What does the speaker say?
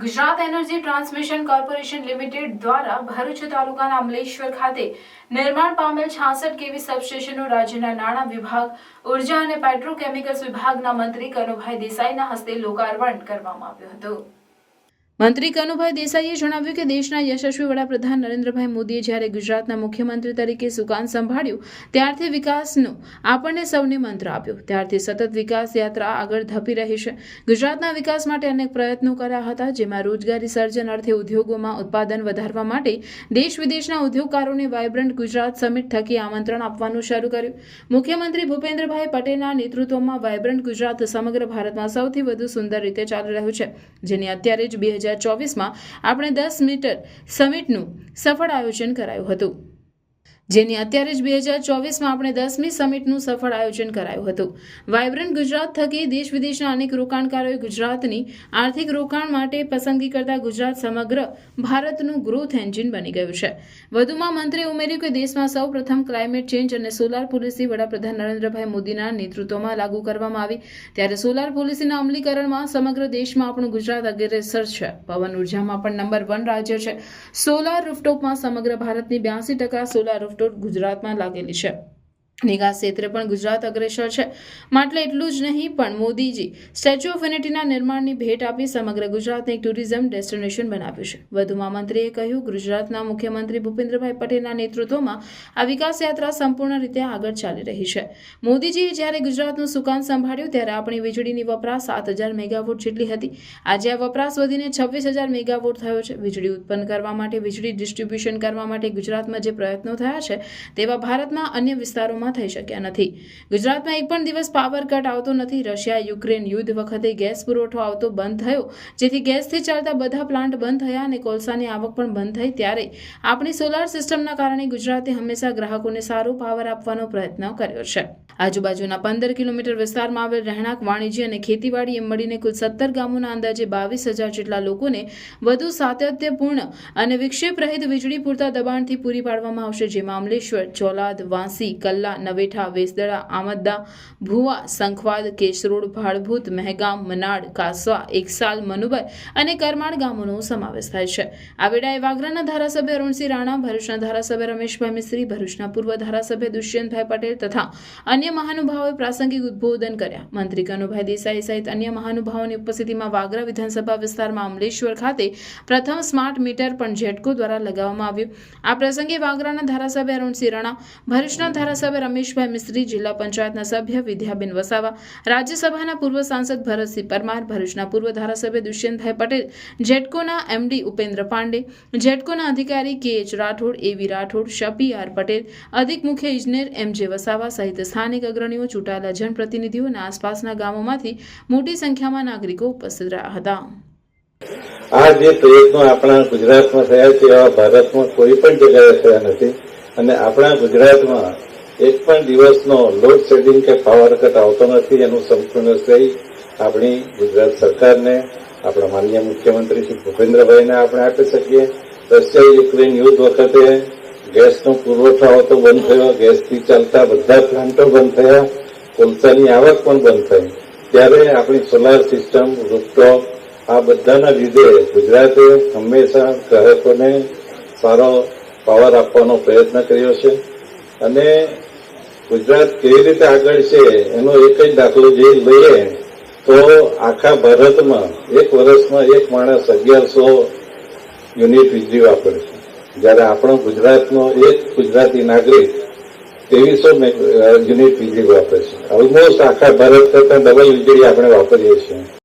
Gujarat energy transmission corporation limited દ્વારા ભરૂચ તાલુકાના અમલેશ્વર ખાતે નિર્માણ પામેલ 66 કેવી સબસ્ટેશનનું રાજ્યના નાણાં વિભાગ, ઉર્જા અને પેટ્રોકેમિકલ્સ વિભાગના મંત્રી કનુભાઈ દેસાઈના હસ્તે લોકાર્પણ કરવામાં આવ્યું હતું। મંત્રી કનુભાઈ દેસાઈએ જણાવ્યું કે દેશના યશસ્વી વડાપ્રધાન નરેન્દ્રભાઈ મોદીએ જ્યારે ગુજરાતના મુખ્યમંત્રી તરીકે સુકાન સંભાળ્યું ત્યારથી વિકાસનો આપણને સૌને મંત્ર આપ્યો, ત્યારથી સતત વિકાસ યાત્રા આગળ ધપી રહી છે। ગુજરાતના વિકાસ માટે અનેક પ્રયત્નો કર્યા હતા, જેમાં રોજગારી સર્જન અર્થે ઉદ્યોગોમાં ઉત્પાદન વધારવા માટે દેશ વિદેશના ઉદ્યોગકારોને વાયબ્રન્ટ ગુજરાત સમિટ થકી આમંત્રણ આપવાનું શરૂ કર્યું। મુખ્યમંત્રી ભૂપેન્દ્રભાઈ પટેલના નેતૃત્વમાં વાયબ્રન્ટ ગુજરાત સમગ્ર ભારતમાં સૌથી વધુ સુંદર રીતે ચાલી રહ્યું છે, જેની અત્યારે જ 2024માં આપણે 10 મીટર સમિટનું સફળ આયોજન કરાયું હતું। આપણે 10મી સમિટનું સફળ આયોજન કરાયું હતું। વાયબ્રન્ટ ગુજરાત થકી દેશ વિદેશના અનેક રોકાણકારોએ ગુજરાતની આર્થિક રોકાણ માટે પસંદગી કરતા ગુજરાત સમગ્ર ભારતનું ગ્રોથ એન્જિન બની ગયું છે। વધુમાં મંત્રીએ ઉમેર્યું કે દેશમાં સૌ પ્રથમ ક્લાઇમેટ ચેન્જ અને સોલાર પોલિસી વડાપ્રધાન નરેન્દ્રભાઈ મોદીના નેતૃત્વમાં લાગુ કરવામાં આવી, ત્યારે સોલાર પોલિસીના અમલીકરણમાં સમગ્ર દેશમાં આપણું ગુજરાત અગ્રેસર છે। પવન ઉર્જામાં પણ નંબર 1 રાજ્ય છે। સોલાર રૂફટોપમાં સમગ્ર ભારતની 82% સોલાર રૂફટોપ ગુજરાતમાં લાગેલી છે। નિકાસ ક્ષેત્રે પણ ગુજરાત અગ્રેસર છે। માત્ર એટલું જ નહીં, પણ મોદીજી સ્ટેચ્યુ ઓફ યુનિટીના નિર્માણની ભેટ આપી સમગ્ર ગુજરાતને એક ટુરિઝમ ડેસ્ટિનેશન બનાવ્યું છે। વધુમાં મંત્રીએ કહ્યું, ગુજરાતના મુખ્યમંત્રી ભૂપેન્દ્રભાઈ પટેલના નેતૃત્વમાં આ વિકાસ યાત્રા સંપૂર્ણ રીતે આગળ ચાલી રહી છે। મોદીજીએ જ્યારે ગુજરાતનું સુકાન સંભાળ્યું ત્યારે આપણી વીજળીની વપરાશ 7000 મેગાવોટ જેટલી હતી। આજે આ વપરાશ વધીને 26000 મેગાવોટ થયો છે। વીજળી ઉત્પન્ન કરવા માટે, વીજળી ડિસ્ટ્રીબ્યુશન કરવા માટે ગુજરાતમાં જે પ્રયત્નો થયા છે તેવા ભારતના અન્ય વિસ્તારોમાં થઈ શક્યા નથી। ગુજરાતમાં એક પણ દિવસ પાવર કટ આવતો નથી। રશિયા યુક્રેન યુદ્ધ વખતે ગેસ પુરવઠો આવતો બંધ થયો, જેથી ગેસથી ચાલતા બધા પ્લાન્ટ બંધ થયા અને કોલસાની આવક પણ બંધ થઈ। ત્યારે આપણી સોલાર સિસ્ટમના કારણે ગુજરાતે હંમેશા ગ્રાહકોને સારો પાવર આપવાનો પ્રયત્ન કર્યો છે। આજુબાજુના 15 કિલોમીટર વિસ્તારમાં આવેલ રહેણાંક, વાણિજ્ય અને ખેતીવાડી એમ મળીને કુલ 17 ગામોના અંદાજે 22000 જેટલા લોકોને વધુ સાતત્યપૂર્ણ અને વિક્ષેપ રહિત વીજળી પૂરતા દબાણથી પૂરી પાડવામાં આવશે, જેમાં અમલેશ્વર, ચોલાદ, વાંસી, કલ્લા, નવેઠા, વેસદડા, આમદા, ભુવા, સંખવાદ, કેશરોડ, ભાડભૂત, મહેગામ, મનાડ, કાસવા, એકસાલ, મનુબર અને કરમાળ ગામોનો સમાવેશ થાય છે। આ વેળાએ વાગરાના ધારાસભ્ય અરુણસિંહ રાણા, ભરૂચના ધારાસભ્ય રમેશભાઈ મિસ્ત્રી, ભરૂચના પૂર્વ ધારાસભ્ય દુષ્યંતભાઈ પટેલ તથા અન્ય મહાનુભાવોએ પ્રાસંગિક ઉદ્બોધન કર્યા। મંત્રી કનુભાઈ દેસાઈ સહિત અન્ય મહાનુભાવોની ઉપસ્થિતિમાં વાગરા વિધાનસભા વિસ્તારમાં અમલેશ્વર ખાતે પ્રથમ સ્માર્ટ મીટર પણ જેટકો દ્વારા લગાવવામાં આવ્યું। આ પ્રસંગે વાગરાના ધારાસભ્ય અરુણસિંહ રાણા, ભરૂચના ધારાસભ્ય રમેશભાઈ મિસ્ત્રી, જિલ્લા પંચાયતના સભ્ય વિદ્યાબેન વસાવા, રાજ્યસભાના પૂર્વ સાંસદ ભરતસિંહ પરમાર, ભરૂચના પૂર્વ ધારાસભ્ય દુષ્યંતભાઈ પટેલ, જેટકોના એમડી ઉપેન્દ્ર પાંડે, જેટકોના અધિકારી KH રાઠોડ, AV રાઠોડ, શપી આર પટેલ, અધિક મુખ્ય ઇજનેર MJ વસાવા સહિત સ્થાનિક અગ્રણીઓ, ચૂંટાયેલા જનપ્રતિનિધિઓ અને આસપાસના ગામોમાંથી મોટી સંખ્યામાં નાગરિકો ઉપસ્થિત રહ્યા હતા। આ જે પ્રયત્નો આપણા ગુજરાતમાં થયા છે એવા ભારતમાં કોઈ પણ જગ્યાએ થયા નથી અને આપણા ગુજરાતમાં એક પણ દિવસનો લોડ શેડિંગ કે પાવર કટ આવતો નથી। એનું સંપૂર્ણ શ્રેય આપણી ગુજરાત સરકારને, આપણા માનનીય મુખ્યમંત્રી શ્રી ભૂપેન્દ્રભાઈને આપણે આપી શકીએ। રશિયા યુક્રેન યુદ્ધ વખતે ગેસનો પુરવઠો આવતો બંધ થયો, ગેસથી ચાલતા બધા પ્લાન્ટો બંધ થયા, કોલસાની આવક પણ બંધ થઈ, ત્યારે આપણી સોલાર સિસ્ટમ, રૂફટોપ આ બધાના લીધે ગુજરાતે હંમેશા ગ્રાહકોને સારો પાવર આપવાનો પ્રયત્ન કર્યો છે અને ગુજરાત કેવી રીતે આગળ છે એનો એક જ દાખલો જે લઈએ તો આખા ભારતમાં એક વર્ષમાં એક માણસ 1100 યુનિટ વીજળી વાપરે છે, જ્યારે આપણો ગુજરાતનો એક ગુજરાતી નાગરિક 2300 યુનિટ વીજળી વાપરે છે। ઓલમોસ્ટ આખા ભારત કરતા ડબલ વીજળી આપણે વાપરીએ છીએ।